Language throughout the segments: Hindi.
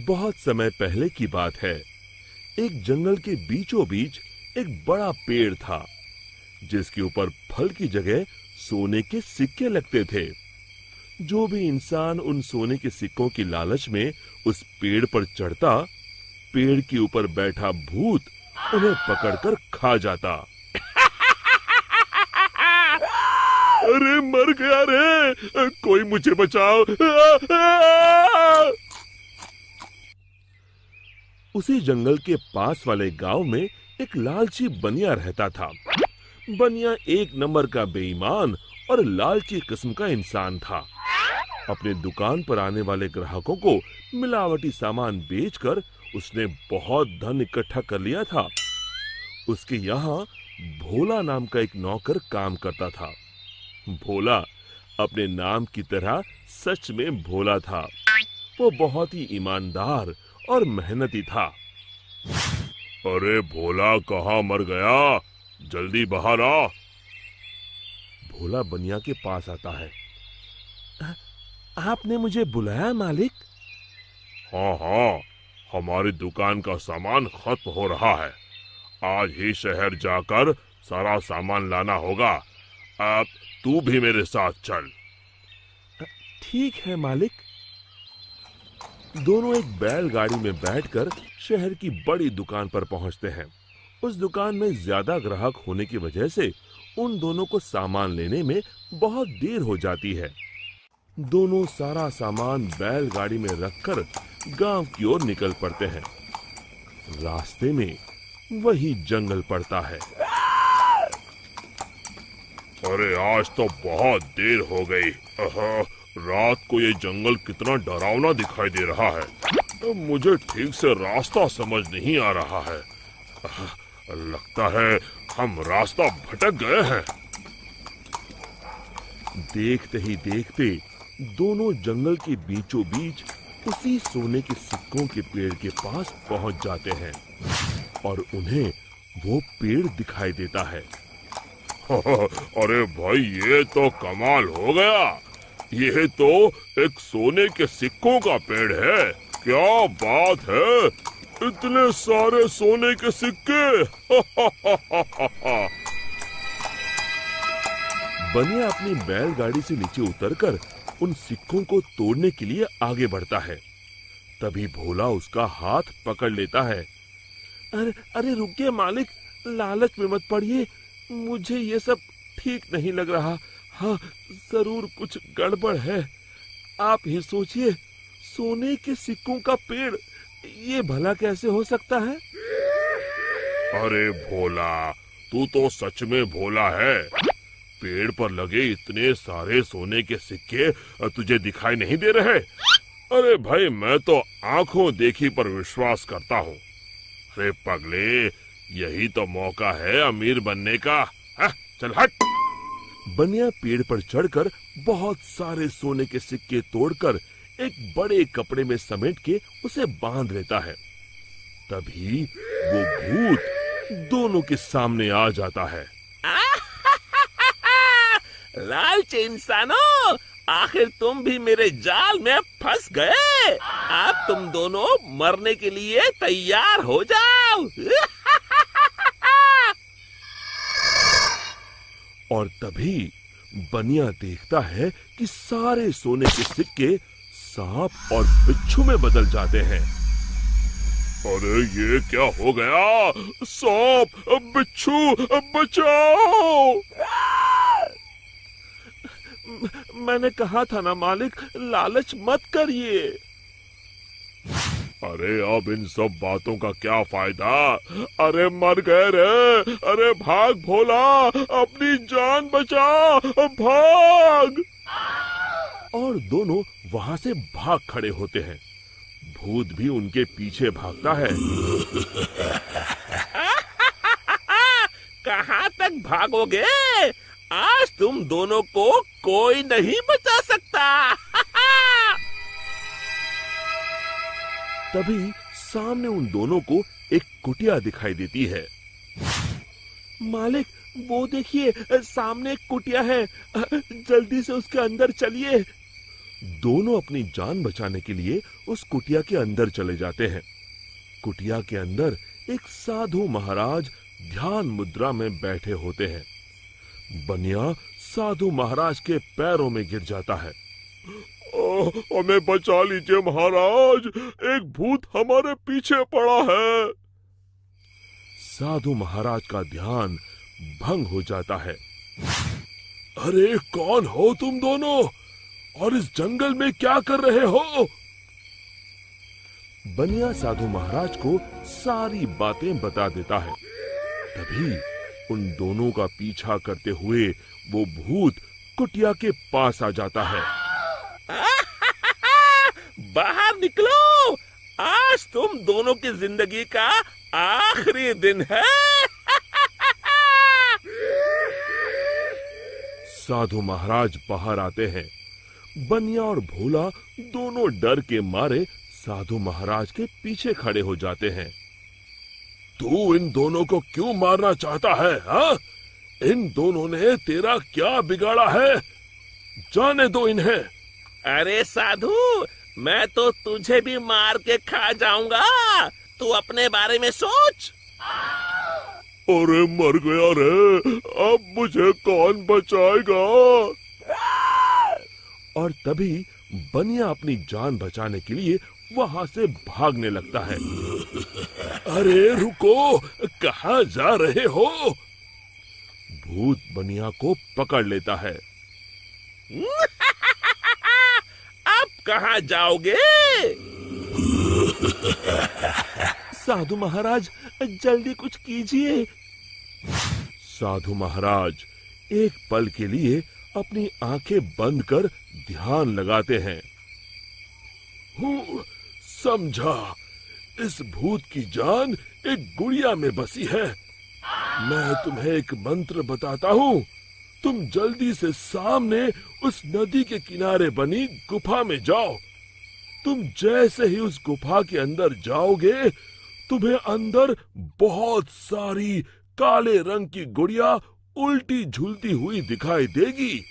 बहुत समय पहले की बात है। एक जंगल के बीचों बीच एक बड़ा पेड़ था, जिसके ऊपर फल की जगह सोने के सिक्के लगते थे। जो भी इंसान उन सोने के सिक्कों की लालच में उस पेड़ पर चढ़ता, पेड़ के ऊपर बैठा भूत उन्हें पकड़कर खा जाता। अरे मर गया रे, कोई मुझे बचाओ। उसी जंगल के पास वाले गांव में एक लालची बनिया रहता था। बनिया एक नंबर का बेईमान और लालची किस्म का इंसान था। अपने दुकान पर आने वाले ग्राहकों को मिलावटी सामान बेचकर उसने बहुत धन इकट्ठा कर लिया था। उसके यहाँ भोला नाम का एक नौकर काम करता था। भोला अपने नाम की तरह सच में भोला था। वो बहुत ही ईमानदार और मेहनती था। अरे भोला कहाँ मर गया, जल्दी बाहर आ। भोला बनिया के पास आता है। आपने मुझे बुलाया मालिक? हाँ, हमारी दुकान का सामान खत्म हो रहा है। आज ही शहर जाकर सारा सामान लाना होगा। अब तू भी मेरे साथ चल। ठीक है मालिक। दोनों एक बैलगाड़ी में बैठकर शहर की बड़ी दुकान पर पहुंचते हैं। उस दुकान में ज्यादा ग्राहक होने की वजह से उन दोनों को सामान लेने में बहुत देर हो जाती है। दोनों सारा सामान बैलगाड़ी में रखकर गांव की ओर निकल पड़ते हैं। रास्ते में वही जंगल पड़ता है। अरे आज तो बहुत देर हो गई। रात को ये जंगल कितना डरावना दिखाई दे रहा है। मुझे ठीक से रास्ता समझ नहीं आ रहा है। लगता है हम रास्ता भटक गए हैं। देखते ही देखते दोनों जंगल के बीचों बीच उसी सोने के सिक्कों के पेड़ के पास पहुंच जाते हैं और उन्हें वो पेड़ दिखाई देता है। अरे भाई, ये तो कमाल हो गया। ये तो एक सोने के सिक्कों का पेड़ है। क्या बात है, इतने सारे सोने के सिक्के। बनिया अपनी बैलगाड़ी से नीचे उतरकर उन सिक्कों को तोड़ने के लिए आगे बढ़ता है। तभी भोला उसका हाथ पकड़ लेता है। अरे रुकिए मालिक, लालच में मत पड़िए। मुझे ये सब ठीक नहीं लग रहा। हाँ, जरूर कुछ गड़बड़ है। आप ही सोचिए, सोने के सिक्कों का पेड़, ये भला कैसे हो सकता है? अरे भोला, तू तो सच में भोला है। पेड़ पर लगे इतने सारे सोने के सिक्के तुझे दिखाई नहीं दे रहे? अरे भाई, मैं तो आंखों देखी पर विश्वास करता हूँ। अरे पगले, यही तो मौका है अमीर बनने का। चल हट। बनिया पेड़ पर चढ़कर बहुत सारे सोने के सिक्के तोड़कर एक बड़े कपड़े में समेट के उसे बांध लेता है। तभी वो भूत दोनों के सामने आ जाता है। लालची इंसानों, आखिर तुम भी मेरे जाल में फंस गए। अब तुम दोनों मरने के लिए तैयार हो जाओ। और तभी बनिया देखता है कि सारे सोने के सिक्के सांप और बिच्छू में बदल जाते हैं। अरे ये क्या हो गया? सांप, बिच्छू, बचाओ! मैंने कहा था ना मालिक, लालच मत करिए। अरे अब इन सब बातों का क्या फायदा? अरे मर गए रे। अरे भाग भोला, अपनी जान बचा, भाग। और दोनों वहां से भाग खड़े होते हैं। भूत भी उनके पीछे भागता है। कहाँ तक भागोगे? आज तुम दोनों को कोई नहीं बचा सकता। तभी सामने उन दोनों को एक कुटिया दिखाई देती है। मालिक, वो देखिए, सामने एक कुटिया है। जल्दी से उसके अंदर चलिए। दोनों अपनी जान बचाने के लिए उस कुटिया के अंदर चले जाते हैं। कुटिया के अंदर एक साधु महाराज ध्यान मुद्रा में बैठे होते हैं। बनिया साधु महाराज के पैरों में गिर जाता है। हमें बचा लीजिए महाराज, एक भूत हमारे पीछे पड़ा है। साधु महाराज का ध्यान भंग हो जाता है। अरे कौन हो तुम दोनों और इस जंगल में क्या कर रहे हो? बनिया साधु महाराज को सारी बातें बता देता है। तभी उन दोनों का पीछा करते हुए वो भूत कुटिया के पास आ जाता है। बाहर निकलो, आज तुम दोनों की जिंदगी का आखिरी दिन है। साधु महाराज बाहर आते हैं। बनिया और भोला दोनों डर के मारे साधु महाराज के पीछे खड़े हो जाते हैं। तू इन दोनों को क्यों मारना चाहता है? हाँ? इन दोनों ने तेरा क्या बिगाड़ा है? जाने दो इन्हें। अरे साधु, मैं तो तुझे भी मार के खा जाऊंगा, तू अपने बारे में सोच। अरे मर गया रे, अब मुझे कौन बचाएगा? और तभी बनिया अपनी जान बचाने के लिए वहां से भागने लगता है। अरे रुको, कहाँ जा रहे हो? भूत बनिया को पकड़ लेता है। अब कहाँ जाओगे? साधु महाराज, जल्दी कुछ कीजिए। साधु महाराज एक पल के लिए अपनी आंखें बंद कर ध्यान लगाते हैं। समझा, इस भूत की जान एक गुड़िया में बसी है। मैं तुम्हें एक मंत्र बताता हूँ। तुम जल्दी से सामने उस नदी के किनारे बनी गुफा में जाओ। तुम जैसे ही उस गुफा के अंदर जाओगे, तुम्हें अंदर बहुत सारी काले रंग की गुड़िया उल्टी झूलती हुई दिखाई देगी।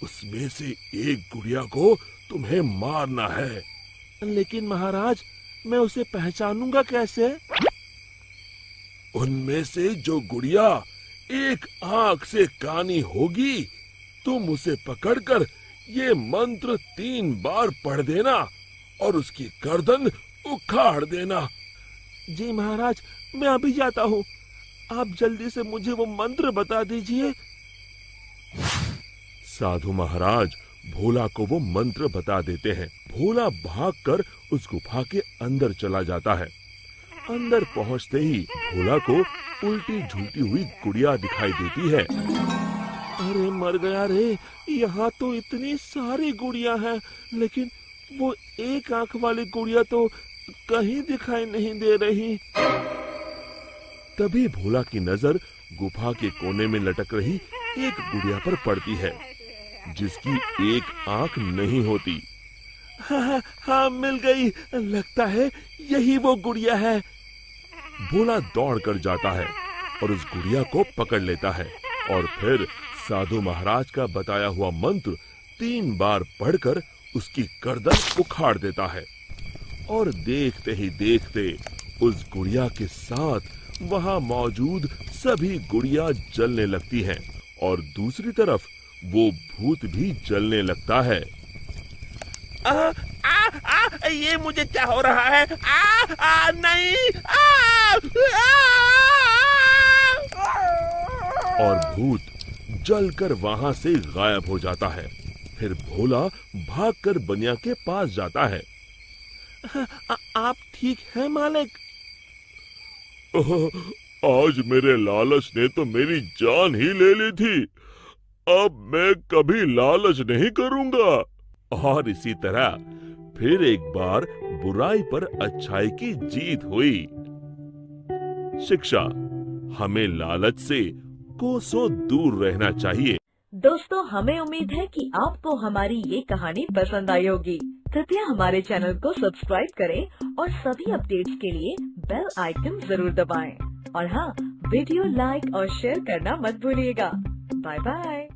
उसमें से एक गुड़िया को तुम्हें मारना है। लेकिन महाराज, मैं उसे पहचानूंगा कैसे? उनमें से जो गुड़िया एक आंख से कानी होगी, तुम उसे पकड़कर ये मंत्र 3 बार पढ़ देना और उसकी गर्दन उखाड़ देना। जी महाराज, मैं अभी जाता हूँ। आप जल्दी से मुझे वो मंत्र बता दीजिए। साधु महाराज भोला को वो मंत्र बता देते हैं। भोला भागकर उस गुफा के अंदर चला जाता है। अंदर पहुंचते ही भोला को उल्टी झूलती हुई गुड़िया दिखाई देती है। अरे मर गया रे, यहाँ तो इतनी सारी गुड़िया हैं, लेकिन वो एक आंख वाली गुड़िया तो कहीं दिखाई नहीं दे रही। तभी भोला की नजर गुफा के कोने में लटक रही एक गुड़िया पर पड़ती है, जिसकी एक आंख नहीं होती। हाँ, मिल गई। लगता है यही वो गुड़िया है। भोला दौड़ कर जाता है और उस गुड़िया को पकड़ लेता है और फिर साधु महाराज का बताया हुआ मंत्र 3 बार पढ़कर उसकी गर्दन उखाड़ देता है। और देखते ही देखते उस गुड़िया के साथ वहां मौजूद सभी गुड़िया जलने लगती हैं और दूसरी तरफ वो भूत भी जलने लगता है। ये मुझे क्या हो रहा है? नहीं! और भूत जलकर वहां से गायब हो जाता है। फिर भोला भागकर बनिया के पास जाता है। आप ठीक हैं मालिक? आज मेरे लालच ने तो मेरी जान ही ले ली थी। अब मैं कभी लालच नहीं करूंगा। और इसी तरह फिर एक बार बुराई पर अच्छाई की जीत हुई। शिक्षा, हमें लालच से कोसों दूर रहना चाहिए। दोस्तों, हमें उम्मीद है कि आपको हमारी ये कहानी पसंद आई होगी। कृपया हमारे चैनल को सब्सक्राइब करें और सभी अपडेट्स के लिए बेल आइकन जरूर दबाएं। और हाँ, वीडियो लाइक और शेयर करना मत भूलिएगा। Bye bye.